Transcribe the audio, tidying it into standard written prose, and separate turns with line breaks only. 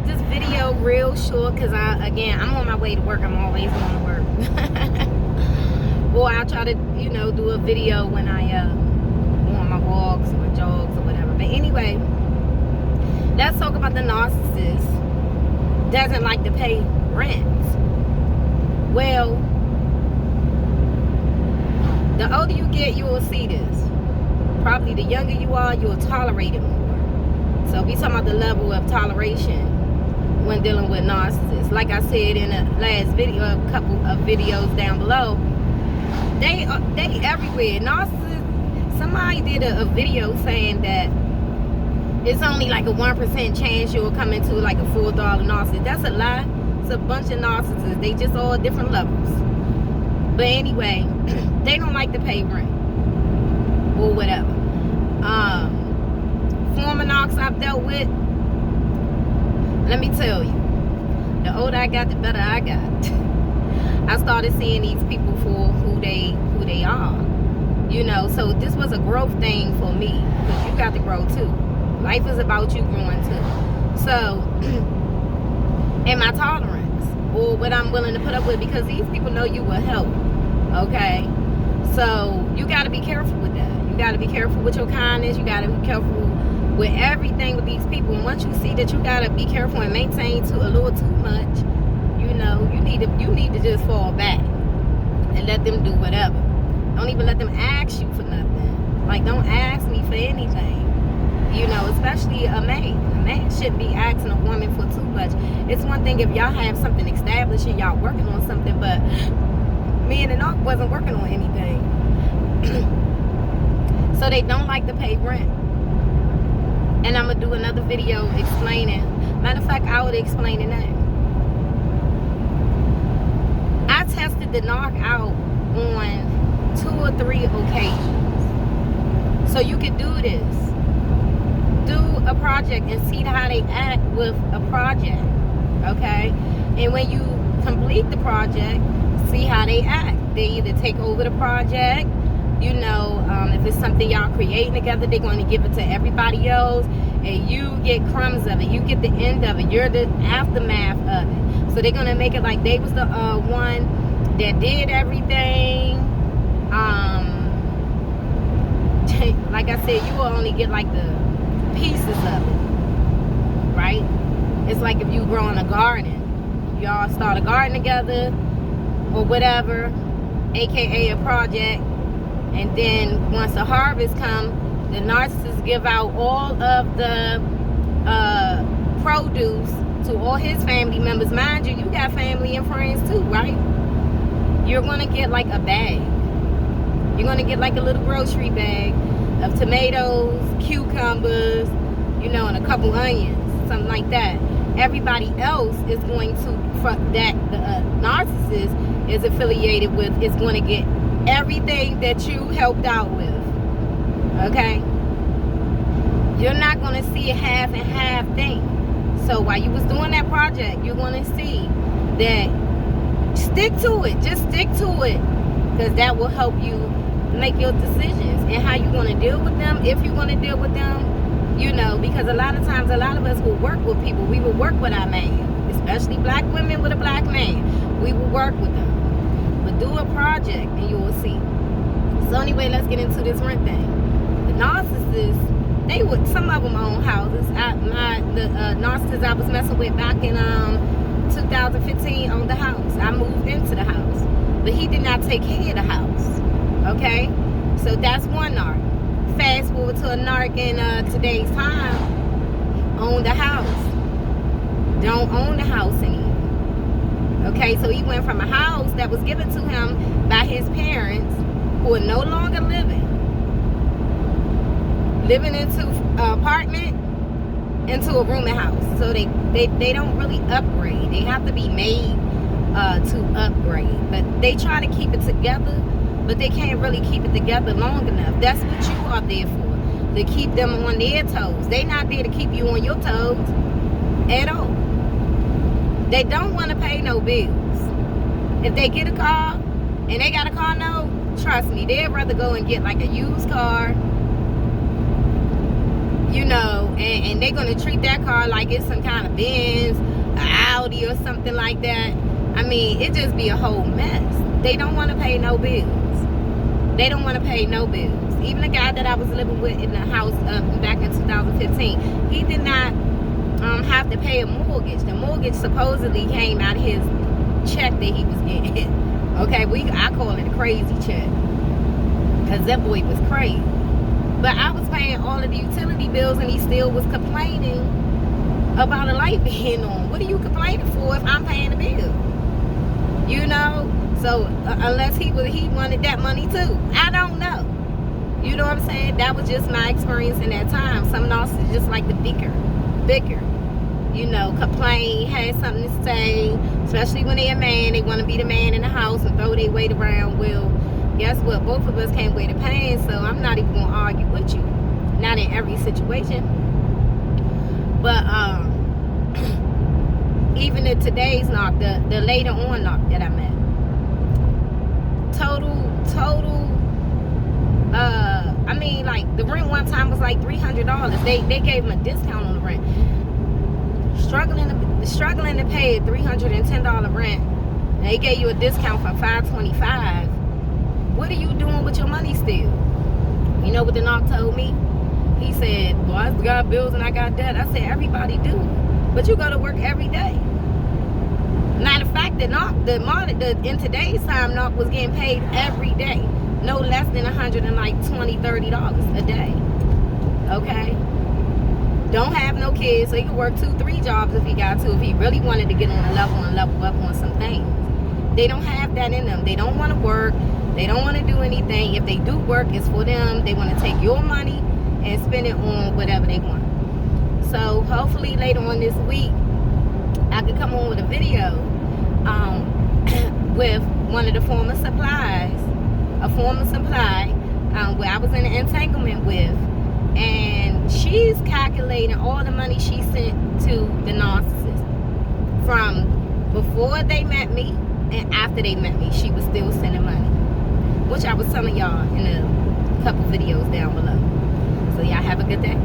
this video real short because I'm on my way to work. I'm always going to work. Or I'll try to, do a video when I go on my walks or jogs or whatever. But anyway, let's talk about the narcissist doesn't like to pay rent. Well, the older you get, you will see this. Probably the younger you are, you'll tolerate it more. So we talking about the level of toleration when dealing with narcissists. Like I said in the last video, a couple of videos down below, they everywhere. Narcissists. Somebody did a video saying that it's only like a 1% chance you'll come into like a full-throttle narcissist. That's a lie. It's a bunch of narcissists. They just all different levels. But anyway, they don't like to pay rent or whatever. Former narcs I've dealt with, let me tell you, the older I got, the better I got. I started seeing these people for who they are. So this was a growth thing for me, because you got to grow too. Life is about you growing too. So, and my tolerance, or what I'm willing to put up with, because these people know you will help. Okay? So, you got to be careful with that. You got to be careful with your kindness. You got to be careful with everything with these people. And once you see that you got to be careful and maintain a little too much, you need to just fall back and let them do whatever. Don't even let them ask you for nothing. Like, don't ask me for anything. Especially a man. A man shouldn't be asking a woman for too much. It's one thing if y'all have something established and y'all working on something, but me and the narc wasn't working on anything. So they don't like to pay rent. And I'm going to do another video explaining. Matter of fact, I would explain it now. I tested the narc out on 2 or 3 occasions. So you can do this. Do a project and see how they act with a project. Okay? And when you complete the project, see how they act. They either take over the project, if it's something y'all creating together, they're going to give it to everybody else, and you get crumbs of it. You get the end of it. You're the aftermath of it. So they're going to make it like they was the one that did everything. Like I said, you will only get like the pieces of it, right? It's like if you grow in a garden, y'all start a garden together or whatever, aka a project, and then once the harvest comes, the narcissist give out all of the produce to all his family members. Mind you, you got family and friends too, right? You're gonna get like a bag. You're gonna get like a little grocery bag of tomatoes, cucumbers, and a couple onions, something like that. Everybody else is going to, that the narcissist is affiliated with, is going to get everything that you helped out with. Okay? You're not going to see a half and half thing. So while you was doing that project, you're going to see that, stick to it. Just stick to it, because that will help you make your decisions and how you want to deal with them, if you want to deal with them. Because a lot of times, a lot of us will work with people. We will work with our man, especially black women with a black man. We will work with them. But do a project and you will see. So anyway, let's get into this rent thing. The narcissists, some of them own houses. The narcissist I was messing with back in 2015 owned the house. I moved into the house, but he did not take care of the house. Okay, so that's one narc. Fast forward to a narc in today's time, own the house. Don't own the house anymore. Okay, so he went from a house that was given to him by his parents, who are no longer living into an apartment, into a rooming house. So they don't really upgrade. They have to be made to upgrade. But they try to keep it together, but they can't really keep it together long enough. That's what you are there for, to keep them on their toes. They're not there to keep you on your toes at all. They don't want to pay no bills. If they get a car and they got a car note, trust me, they'd rather go and get like a used car. you know, and they're going to treat that car like it's some kind of Benz, an Audi or something like that. I mean, it just be a whole mess. They don't want to pay no bills. They don't want to pay no bills. Even the guy that I was living with in the house back in 2015, he did not have to pay a mortgage. The mortgage supposedly came out of his check that he was getting. Okay, I call it a crazy check, because that boy was crazy. But I was paying all of the utility bills, and he still was complaining about a light being on. What are you complaining for if I'm paying the bill? You know? So unless he wanted that money too, I don't know. You know what I'm saying? That was just my experience in that time. Some narcissists just like to bicker, you know, complain, have something to say, especially when they're a man. They want to be the man in the house and throw their weight around. Well, guess what? Both of us can't weigh the pain, so I'm not even going to argue with you. Not in every situation. But even in today's knock, the later on knock that I met, total, I mean, like, the rent one time was like $300. They gave him a discount on the rent. Struggling to pay a $310 rent. They gave you a discount for $525. What are you doing with your money still? You know what the knock told me? He said, well, I got bills and I got debt. I said, everybody do. But you go to work every day. Matter of fact, in today's time, knock was getting paid every day. No less than $120, $30 a day. Okay? Don't have no kids, so he could work 2-3 jobs if he got to, if he really wanted to get on a level and level up on some things. They don't have that in them. They don't want to work. They don't want to do anything. If they do work, it's for them. They want to take your money and spend it on whatever they want. So hopefully later on this week, I could come on with a video with one of the former supplies, a former supply where I was in an entanglement with, and she's calculating all the money she sent to the narcissist from before they met me and after they met me. She was still sending money, which I was telling y'all in a couple videos down below. So y'all have a good day.